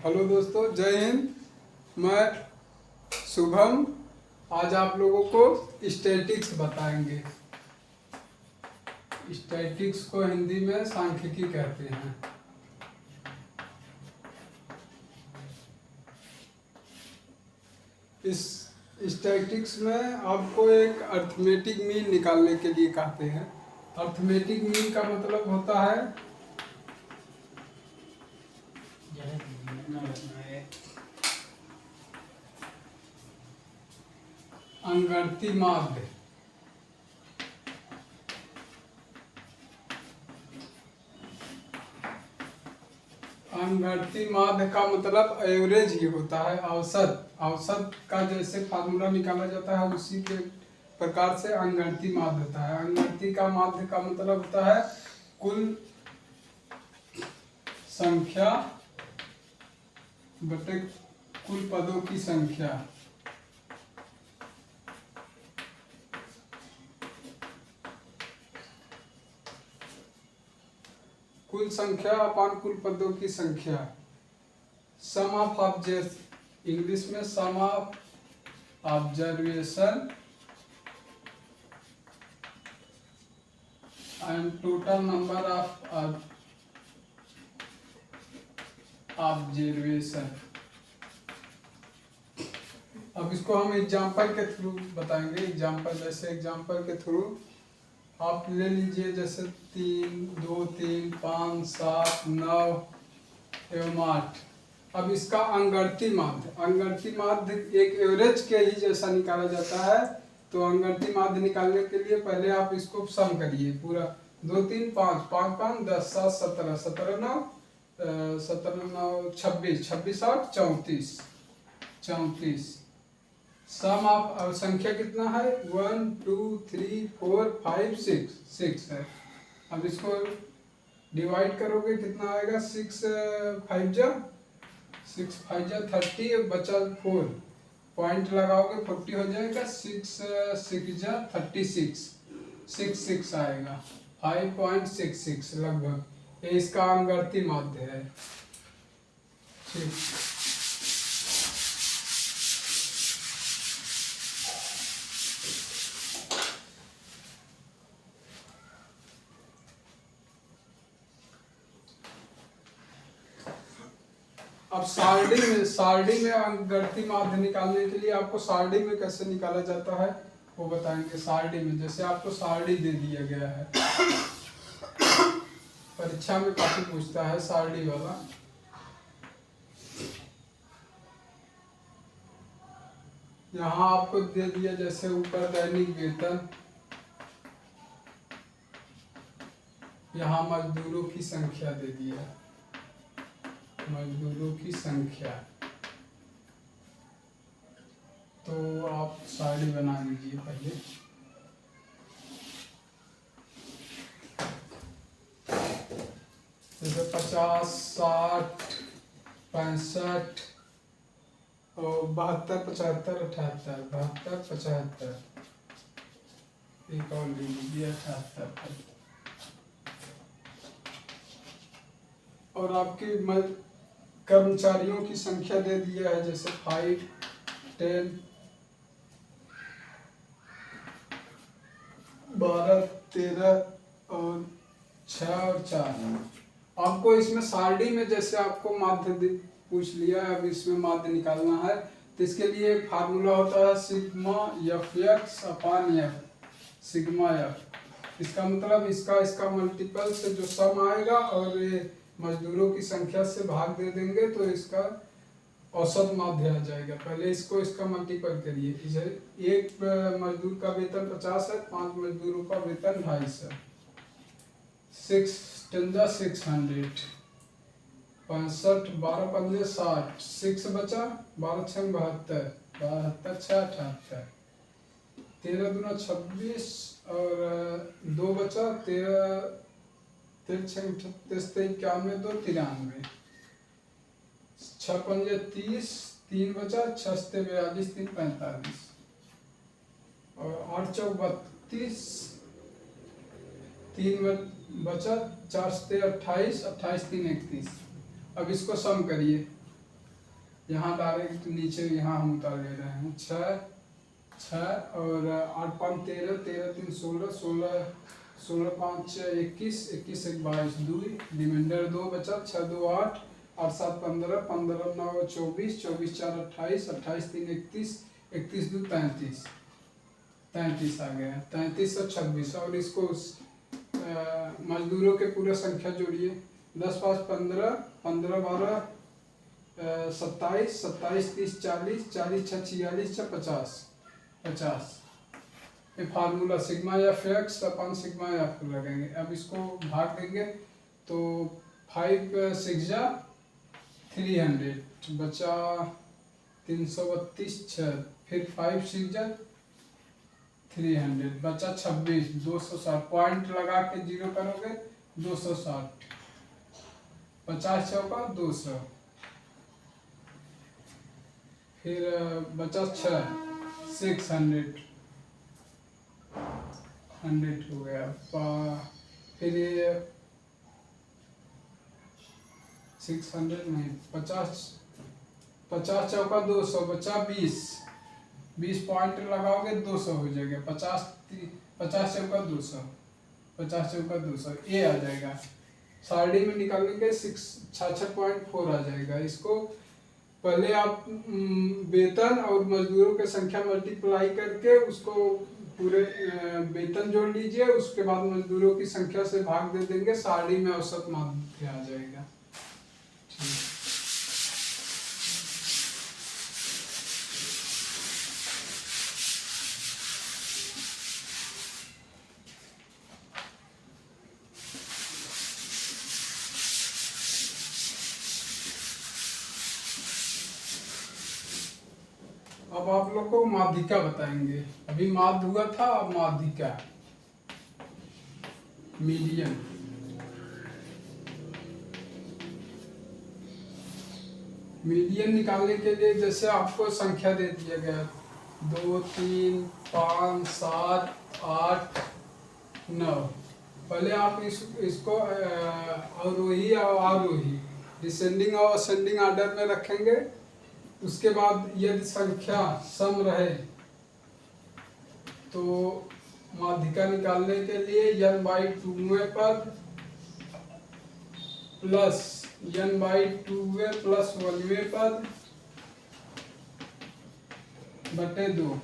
Hello दोस्तों, जय हिंद। मैं शुभम आज आप लोगों को स्टैटिक्स बताएंगे। स्टैटिक्स को हिंदी में सांख्यिकी कहते हैं। इस स्टैटिक्स में आपको एक अर्थमेटिक मीन निकालने के लिए कहते हैं। अर्थमेटिक मीन का मतलब होता है अंगणती माध्य। अंगणती माध्य का मतलब एवरेज ही होता है, औसत। औसत का जैसे फार्मूला निकाला जाता है उसी के प्रकार से अंगणती माध्य होता है। अंगणती का माध्य का मतलब होता है कुल संख्या बटे कुल पदों की संख्या। कुल संख्या अपान कुल पदों की संख्या। सम ऑफ ऑब्जर्व, इंग्लिश में sum of observation and total number of observation. अब इसको हम एग्जाम्पल के थ्रू बताएंगे। एग्जाम्पल जैसे एग्जाम्पल के थ्रू आप ले लीजिए, जैसे 3, 2, 3, 5, 7, 9 एवं 8। अब इसका अंगणती माध्य। अंगणती माध्य एक एवरेज के ही जैसा निकाला जाता है। तो अंगणती माध्य निकालने के लिए पहले आप इसको सम करिए पूरा। 2, 3, 5, 5, 5, 10, 7, 17, 17, 9, 17, 9, 26, 26, 8, 34, 34। सम ऑफ संख्या कितना है? 1, 2, 3, 4, 5, 6, 6 है। अब इसको डिवाइड करोगे कितना आएगा? 6 5 जा 30, बचा 4। पॉइंट लगाओगे 40 हो जाएगा। 6 6 जा 36, 66 आएगा। 5.66 लगभग। ये इसका अंगणती माध्य है। ठीक। अब सारणी में अंगणती माध्य निकालने के लिए आपको सारणी में कैसे निकाला जाता है वो बताएंगे। सारणी में जैसे आपको सारणी दे दिया गया है, परीक्षा में काफी पूछता है सारणी वाला। यहाँ आपको दे दिया जैसे ऊपर दैनिक वेतन, यहाँ मजदूरों की संख्या दे दिया, मजदूरों की संख्या। तो आप सारणी बना लीजिए पहले। जैसे 50, 60, 65 और 72, 75, 78, 72, 75। एक और ले लीजिए 78। और आपकी कर्मचारियों की संख्या दे दिया है, जैसे 5, 10, 12, 13 और 6 और 4। आपको इसमें सारणी में जैसे आपको माध्य पूछ लिया है, अब इसमें माध्य निकालना है। तो इसके लिए एक फार्मूला होता है सिग्मा fx अपान f, सिग्मा f। इसका मतलब इसका मल्टीपल से जो सम आएगा और ये मजदूरों की संख्या से भाग दे देंगे तो इसका औसत माध्य आ जाएगा। पहले इसका मल्टीपल करिए। एक मजदूर का वेतन 50 है, 5 मजदूरों का वेतन 250 है। 6 10 600, 65, 12 15 60, 6 बचा, 12 6 72, 72 6 78, 13 दूना 26 और 2 बचा, 13 6 38 91 2 93, 6 5 30, 3 बचा, 6 42 3 45 और 8 4 32, 3 बचा, 4 28, 28 3 31। अब इसको सम करिए। यहाँ डायरेक्ट नीचे यहाँ हम उतार ले रहे हैं। 6 और 8 5 13, 13 3 16, 16 16 5 21, 21 1 22, 2 रिमाइंडर 2 बचा, 6 2 8, 8 7 15, 15 9 24, 24 4 28, 28 3 31, 31 2 33, 33 आ गया। 33 और 26 और इसको मजदूरों के पूरा संख्या जोड़िए। 10 5 15, 15 12 27, 27 30 40, 40 6 46 6 50, 50। ये formula sigma F x upon sigma F लगेंगे। अब इसको भाग देंगे तो 5 6 जा 300 बचा 332 6, फिर 5 6 जा 300 बचा 26, 260 पॉइंट लगा के जीरो करोगे 260, 50 चौका 200, फिर बचा 600 100 हो गया। फिर ये 600 नहीं 50, 50 चौका 200 बचा 20 पॉइंट लगाओगे 200 हो जाएगा। 50 चौका 200, 50 चौका 200 ये आ जाएगा। सारणी में निकालने के 66.4 आ जाएगा। इसको पहले आप वेतन और मजदूरों की संख्या मल्टीप्लाई करके उसको पूरे वेतन जोड़ लीजिए, उसके बाद मजदूरों की संख्या से भाग दे देंगे, सारणी में औसत माध्य आ जाएगा। ठीक। अब आप लोग को माध्यिका बताएंगे। अभी माध्य हुआ था, अब माध्यिका मीडियन। मीडियन निकालने के लिए जैसे आपको संख्या दे दिया गया 2 3 5 7 8 9, पहले आप इसको अवरोही और आरोही डिसेंडिंग और असेंडिंग ऑर्डर में रखेंगे। उसके बाद यदि संख्या सम रहे तो माध्यिका निकालने के लिए n/2वें पद प्लस n/2वें प्लस 1वें पद बटे 2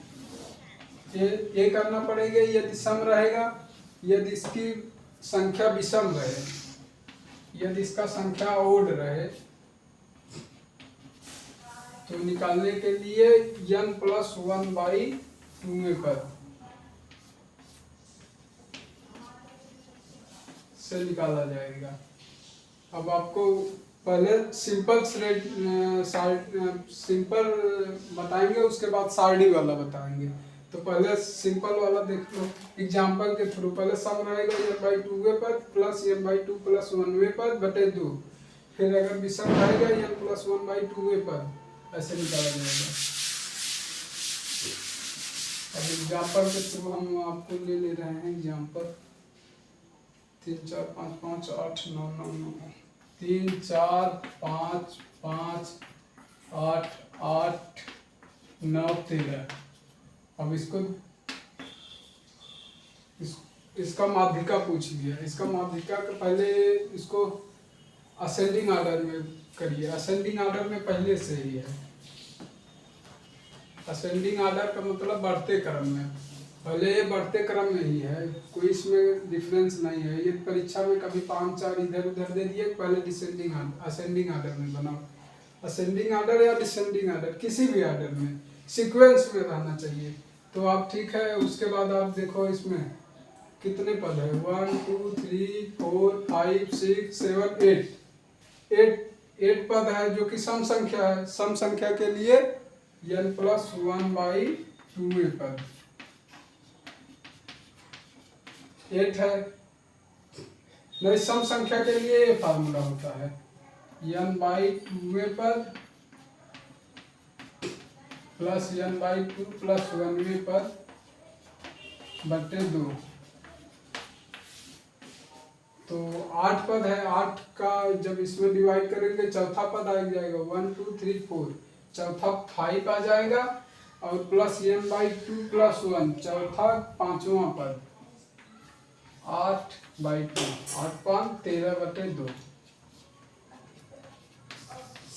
ये करना पड़ेगा यदि सम रहेगा। यदि इसकी संख्या विषम रहे, यदि इसका संख्या ओड रहे तो निकालने के लिए n+1/2वें पद से निकाला जाएगा। अब आपको पहले सिंपल बताएंगे, उसके बाद सारणी वाला बताएंगे। तो पहले सिंपल वाला देख लो एग्जांपल के थ्रू। पहले सम रहेगा n/2वें पद प्लस n/2 प्लस 1वें पद बटे 2, फिर अगर विषम रहेगा n+1/2वें पद, ऐसे निकाला जाएगा। अब एग्जांपल के थ्रू हम आपको ले रहे हैं एग्जांपल 3 4 5 5 8 9 9 9 3 4 5 5 8 8 9 13। अब इसका माध्यिका पूछ लिया। इसका माध्यिका के पहले इसको असेंडिंग ऑर्डर में करिए। असेंडिंग ऑर्डर में पहले से ही है। असेंडिंग ऑर्डर का मतलब बढ़ते क्रम में, पहले ये बढ़ते क्रम में ही है, कोई इसमें डिफरेंस नहीं है। ये परीक्षा में कभी 5 4 इधर उधर दे दिए, पहले डिसेंडिंग असेंडिंग ऑर्डर में बनाओ। असेंडिंग ऑर्डर या डिसेंडिंग ऑर्डर किसी भी ऑर्डर में सीक्वेंस में रहना चाहिए तो आप ठीक है। उसके बाद आप देखो इसमें कितने पद है 1 2 3 4 5 6 7 8 पद है जो कि सम संख्या है। सम संख्या के लिए n+1/2वें पद 8 है। नहीं, सम संख्या के लिए ये फार्मूला होता है n/2वें पद प्लस n/2 प्लस 1वें पद बटे 2। तो 8 पद है, 8 का जब इसमें डिवाइड करेंगे चौथा पद आ जाएगा 1 2 3 4। चौथा 5 आ जाएगा और प्लस n/2 + 1 चौथा पांचवा पद 8/2 8 5 13/2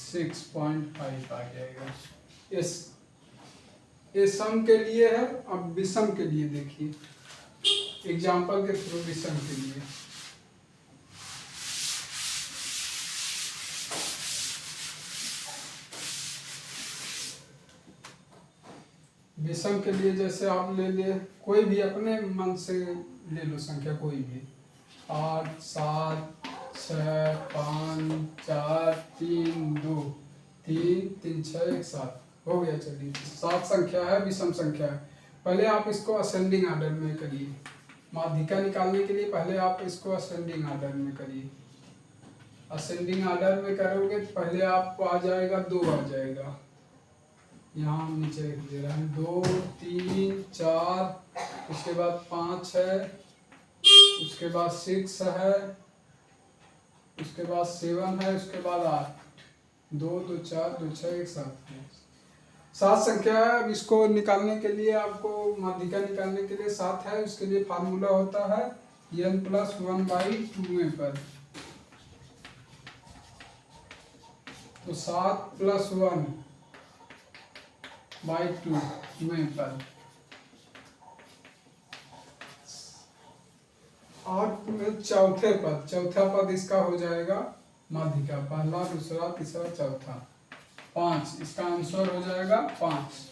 6.5 आ जाएगा। ये सम के लिए है। अब विषम के लिए देखिए एग्जाम्पल के थ्रू विषम के लिए विषम के लिए जैसे आप ले लिए कोई भी अपने मन से ले लो संख्या कोई भी 8 7 6 5 4 3 2 3 3 6 1 7 हो गया। चलिए 7 संख्या है, विषम संख्या है। पहले आप इसको असेंडिंग ऑर्डर में करिए। माध्यिका निकालने के लिए पहले आप इसको असेंडिंग ऑर्डर में करिए। असेंडिंग ऑर्डर में करोगे तो पहले आपको आ जाएगा 2 आ जाएगा, यहाँ नीचे लिख दे रहे हैं 2 3 4 उसके बाद 5 है, उसके बाद 6 है, उसके बाद 7 है, उसके बाद 8 2 2 4 2 6 1 7 है। 7 संख्या है। अब इसको निकालने के लिए आपको माध्यिका निकालने के लिए 7 है, उसके लिए फार्मूला होता है n + 1/2 पर। तो 7 + 1/2 पर 8 में चौथा पद इसका हो जाएगा माध्यिका, पहला दूसरा तीसरा चौथा 5, इसका आंसर हो जाएगा 5।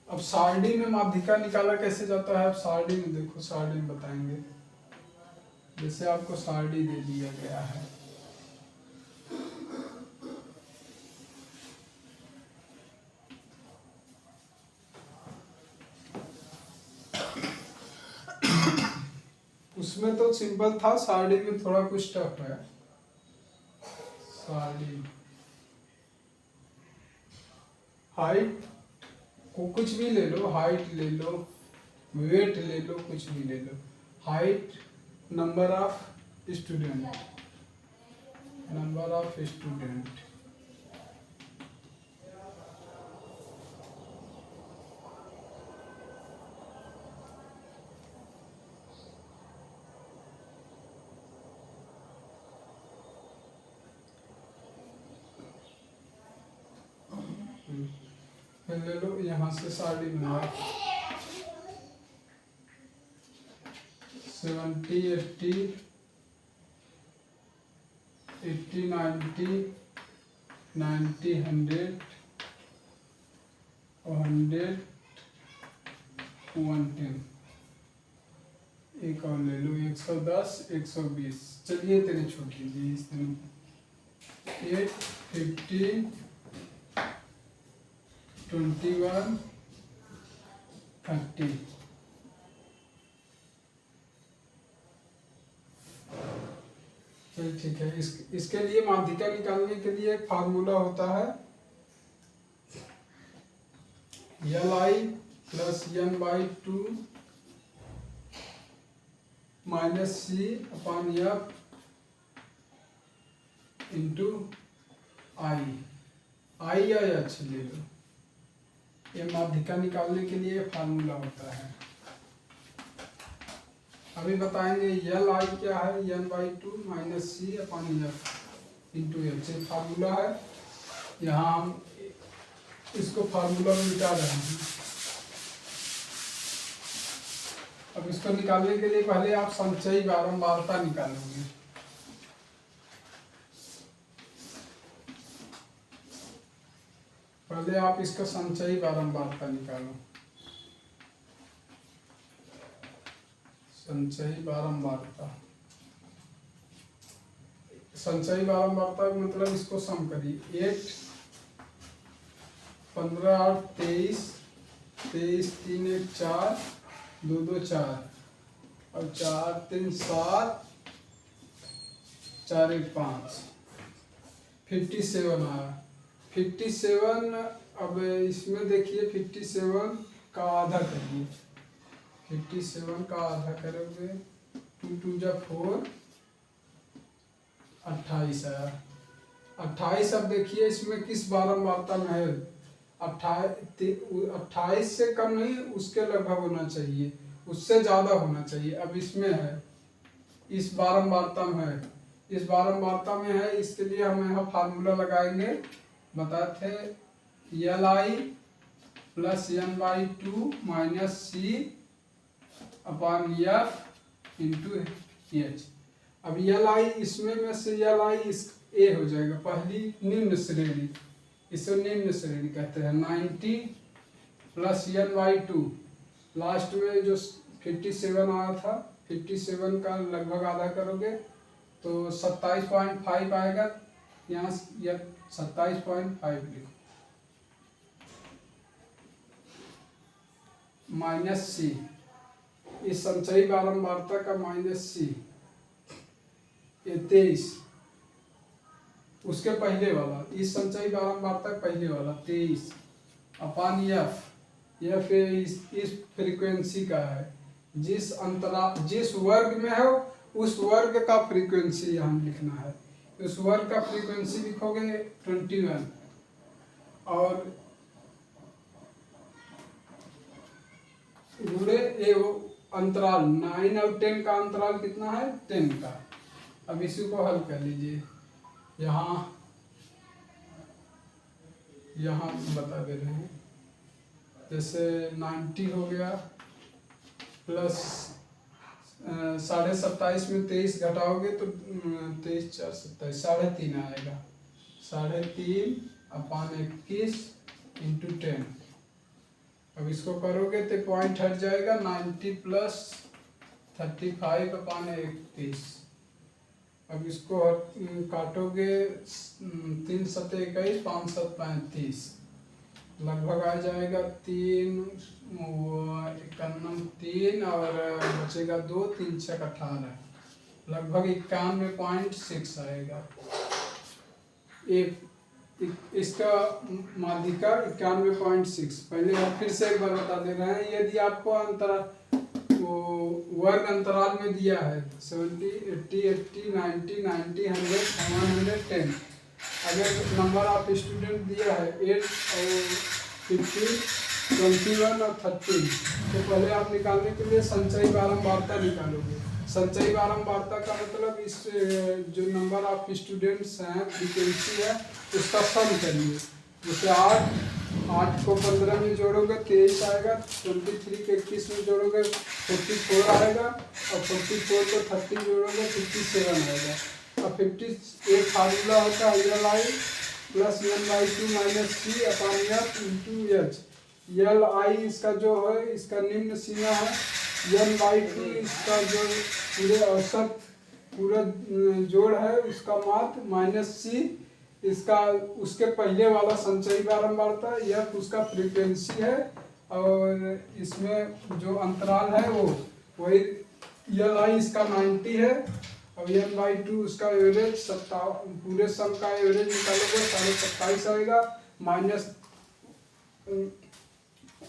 अब सारणी में माध्यिका निकाला कैसे जाता है? अब सारणी में देखो, सारणी में बताएंगे। जैसे आपको सारणी दे दिया गया है, उसमें तो सिंपल था, सारणी में थोड़ा कुछ टफ है। सारणी हाइट को कुछ भी ले लो, हाइट ले लो, वेट ले लो, कुछ भी ले लो। हाइट नंबर ऑफ स्टूडेंट ले लो, यहाँ से सारणी बनाओ 70 80 80 90 90 100 100 110। एक और ले लो 110 120। चलिए इतने छोड़ लीजिए, इतने 8 15 21 30। चलिए ठीक है। इसके लिए माध्यिका निकालने के लिए एक फार्मूला होता है Li + n/2 - C/F × I या H ले लो। ये माध्यिका निकालने के लिए फार्मूला होता है। अभी बताएंगे Li क्या है, n/2 - C/F × H फार्मूला है। यहाँ हम इसको फार्मूला में मिटा रहे हैं। अब इसको निकालने के लिए पहले आप संचयी बारंबारता निकालोगे। पहले आप इसका संचयी बारंबारता निकालो। संचयी बारंबारता मतलब इसको सम करिए। 8 15 8 23 23 3 1 4 2 2 4 और 4 3 7 4 1 5 57 आया। 57। अब इसमें देखिए 57 का आधा करिए, 57 का आधा करोगे 2 2 जा 4, 28 आया। 28 अब देखिए इसमें किस बारंबारता में है, 28 से कम नहीं, उसके लगभग होना चाहिए, उससे ज़्यादा होना चाहिए। अब इसमें है, इस बारंबारता में है, इस बारंबारता में है, इसके लिए हम यहाँ फार्मूला लगाएंगे, बताते थे Li plus n/2 minus C upon F into H। अब Li इसमें में से Li इस A हो जाएगा, पहली निम्न श्रेणी, इसे निम्न श्रेणी कहते हैं। 90 प्लस n/2, लास्ट में जो 57 आया था, 57 का लगभग आधा करोगे तो 27.5 आएगा, यहाँ 27.5 लिखो, माइनस C, इस संचयी बारंबारता का माइनस C, ये 23, उसके पहले वाला, इस संचयी बारंबारता पहले वाला 23 अपान F इस फ्रीक्वेंसी का है, जिस अंतराल, जिस वर्ग में है उस वर्ग का फ्रीक्वेंसी यहाँ लिखना है। उस वर्ग का फ्रीक्वेंसी लिखोगे 21, और गुणे ए अंतराल 9 और 10 का अंतराल कितना है, 10 का। अब इसी को हल कर लीजिए, यहाँ बता दे रहे हैं, जैसे 90 हो गया प्लस 27.5 में 23 घटाओगे तो 23 4 27, 3.5 आएगा, 3.5 अपान 21 इंटू 10। अब इसको करोगे तो पॉइंट हट जाएगा, 90 प्लस 35 अपान 21। अब इसको काटोगे 3 7 21, 5 7 35, लगभग आ जाएगा 3 3 और बचेगा 2, 3 6 18, लगभग 91.6 आएगा। इसका माध्यिका 91.6। पहले हम फिर से एक बार बता दे रहे हैं, यदि आपको अंतराल वर्ग अंतराल में दिया है 70 80 80 90 90 100 110, अगर नंबर ऑफ स्टूडेंट दिया है 8 और 50 21 और 30, तो पहले आप निकालने के लिए संचयी बारंबारता निकालोगे। संचयी बारंबारता का मतलब इस जो नंबर ऑफ स्टूडेंट्स हैं, फ्रीक्वेंसी है, उसका सम करिए। जैसे 8 को 15 में जोड़ोगे 23 आएगा, 23 के 21 में जोड़ोगे 44 आएगा, और 44 को 30 जोड़ोगे 57 आएगा। अब 50 एक फार्मूला होता है Li plus n/2 minus C अपान F इंटू H। Li इसका जो है, इसका निम्न सीमा है, n/2 इसका जो पूरे औसत पूरा जोड़ है उसका मात्र, माइनस C इसका उसके पहले वाला संचयी बारंबारता, F उसका फ्रीक्वेंसी है, और इसमें जो अंतराल है वो वही Li इसका 90 है, और n/2 उसका एवरेज 57, पूरे सम का एवरेज निकालोगे 27.5 आएगा, माइनस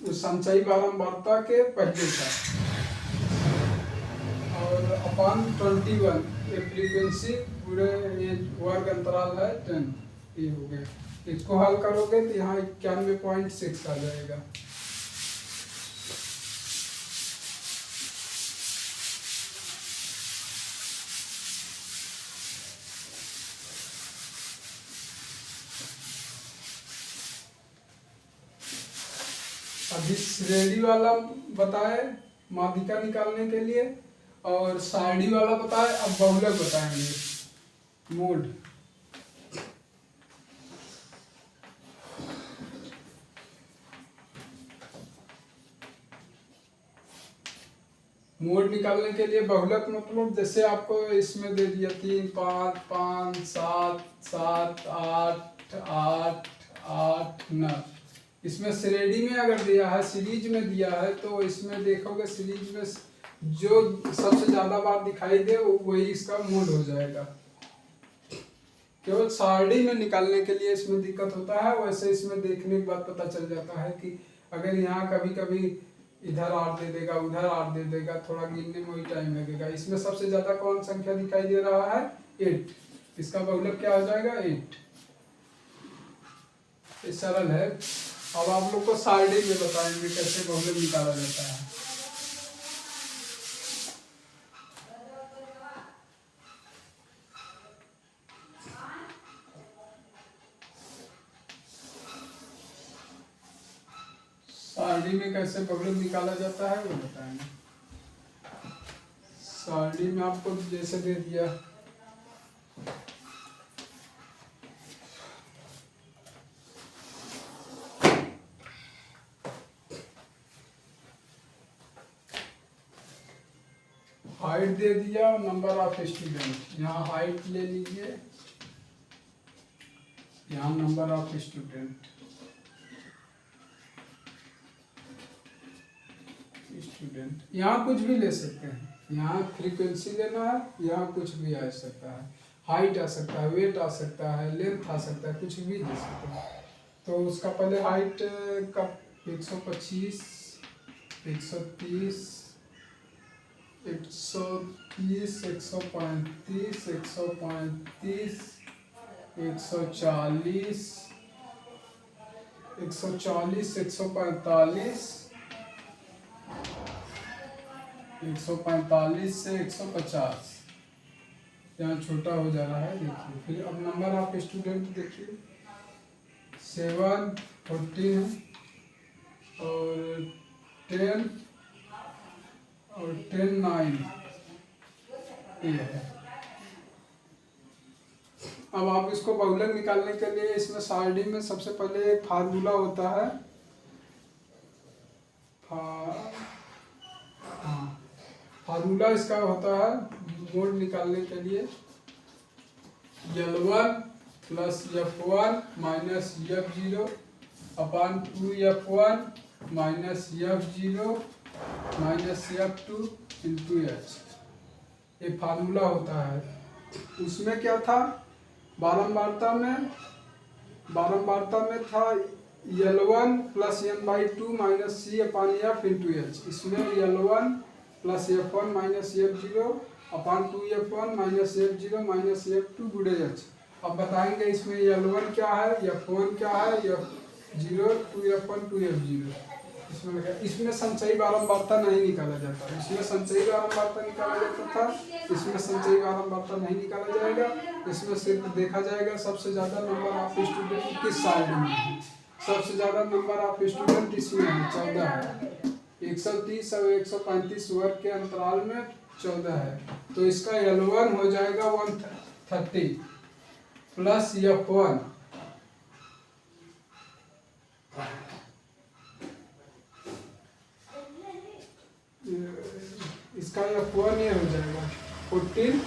उस संचयी बारंबारता के पहले का, और अपान 21, ये फ्रीक्वेंसी पूरे ये वर्ग अंतराल है 10, ये हो गया। इसको हल करोगे तो यहाँ 91.6 आ जाएगा। अभी श्रेणी वाला बताए माध्यिका निकालने के लिए, और सारणी वाला बताए, अब बहुलक बताएंगे, मोड। मोड निकालने के लिए बहुलक मतलब जैसे आपको इसमें दे दिया 3 5 5 7 7 8 8 8 9, इसमें श्रेणी में अगर दिया है, सीरीज में दिया है, तो इसमें देखोगे सीरीज में जो सबसे ज्यादा बार दिखाई दे वही इसका मोड हो जाएगा। केवल सारणी में निकालने के लिए इसमें दिक्कत होता है। वैसे इसमें देखने के बाद पता चल जाता है कि अगर यहाँ कभी कभी इधर आर दे देगा, उधर आर दे देगा, थोड़ा गिनने में वही टाइम लगेगा। इसमें सबसे ज्यादा कौन संख्या दिखाई दे रहा है? 8। इसका बहुलक क्या हो जाएगा? 8। ये सरल है। अब आप लोग को सारणी में बताएंगे कैसे बहुलक निकाला जाता है। सारणी में कैसे बहुलक निकाला जाता है वो बताएंगे। सारणी में आपको जैसे दे दिया हाइट दे दिया और नंबर ऑफ स्टूडेंट। यहाँ हाइट ले लीजिए, यहाँ नंबर ऑफ स्टूडेंट। यहाँ कुछ भी ले सकते हैं, यहाँ फ्रीक्वेंसी लेना है, यहाँ कुछ भी आ सकता है, हाइट आ सकता है, वेट आ सकता है, लेंथ आ सकता है, कुछ भी दे सकते हैं। तो उसका पहले हाइट का 125, 130, 130, 135, 135, 140, 145, 145 से 150। यहाँ छोटा हो जा रहा है, देखिए। फिर अब नंबर ऑफ स्टूडेंट देखिए, 7, 14 और 10 और 10, 9 ये है। अब आप इसको बहुलक निकालने के लिए इसमें सारणी में सबसे पहले एक फार्मूला होता है। फार्मूला इसका होता है मोड निकालने के लिए, L1 plus F1 minus F0 upon 2F1 minus F0 minus F2 into H। ये फार्मूला होता है। उसमें क्या था? बारंबारता में था L1 plus n/2 minus C upon F into H। इसमें L1 plus F1 minus F0 upon 2F1 minus F0 minus F2 गुणे H। अब बताएंगे इसमें L1 क्या है, F1 क्या है, F0, 2F1 2F0। इसमें संचयी बारंबारता नहीं निकाला जाता। इसमें संचयी बारंबारता निकाला जाता था, इसमें संचयी बारंबारता नहीं निकाला जाएगा। इसमें सिर्फ देखा जाएगा सबसे ज्यादा नंबर ऑफ स्टूडेंट किस साइड में है। सबसे ज्यादा नंबर ऑफ स्टूडेंट इसमें है, 14 है। 130 और 135 वर्ग के अंतराल में 14 है। तो इसका L1 हो जाएगा 130 प्लस F1 इसका F1 ये हो जाएगा 14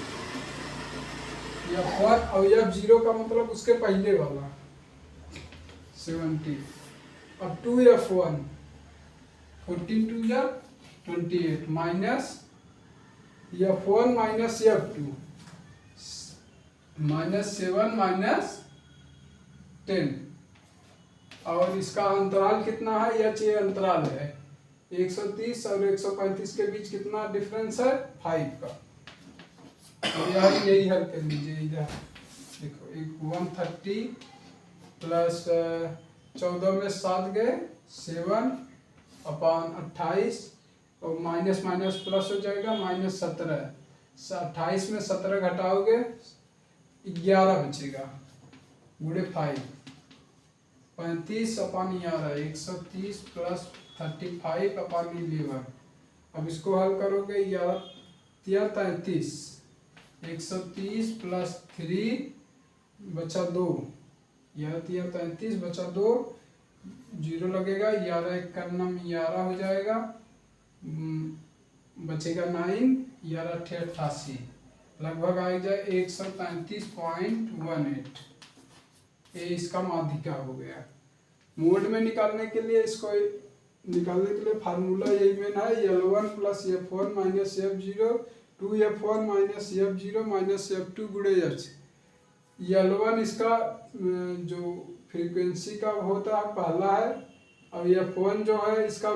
F1 और F0 का मतलब उसके पहले वाला 70। अब 2F1 14 2 या 28 minus F1 minus F2 minus 7 minus 10। और इसका अंतराल कितना है? ये अंतराल है 130 और 135 के बीच कितना डिफरेंस है? 5 का। तो यही हल कर लीजिए। इधर देखो, एक 130 प्लस 14 में 7 गए 7 अपॉन 28 और माइनस माइनस प्लस हो जाएगा माइनस 17। 28 में 17 घटाओगे 11 बचेगा गुणे 5। 35 अपॉन 11 130 प्लस 35 अपॉन 11। अब इसको हल करोगे 11 33 130 प्लस 3 बचा 2, 11 33 बचा 2, 0 लगेगा 11 91 11 हो जाएगा, बचेगा 9, 11 88 लगभग आ जाए 133.18। ये इसका माध्यिका हो गया। मोड में निकालने के लिए इसको निकालने के लिए फार्मूला यही मेन है, L1 plus F1 minus F0 2F1 minus F0 minus F2 गुणे H। L1 इसका जो फ्रीक्वेंसी का होता है पहला है, और F1 जो है इसका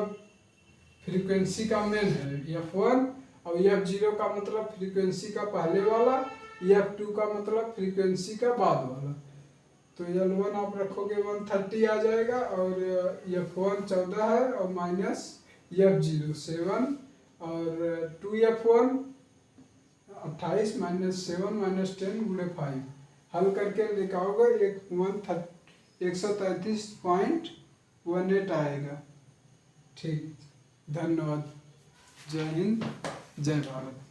फ्रीक्वेंसी का मेन है F1, और F0 का मतलब फ्रीक्वेंसी का पहले वाला, F2 का मतलब फ्रीक्वेंसी का बाद वाला। तो L1 आप रखोगे 130 आ जाएगा, और F1 14 है, और माइनस F0 7, और 2F1 28 माइनस 7 माइनस 10 गुणे 5 हल करके लिखाओगे 133.18 आएगा। ठीक, धन्यवाद। जय हिंद, जय भारत।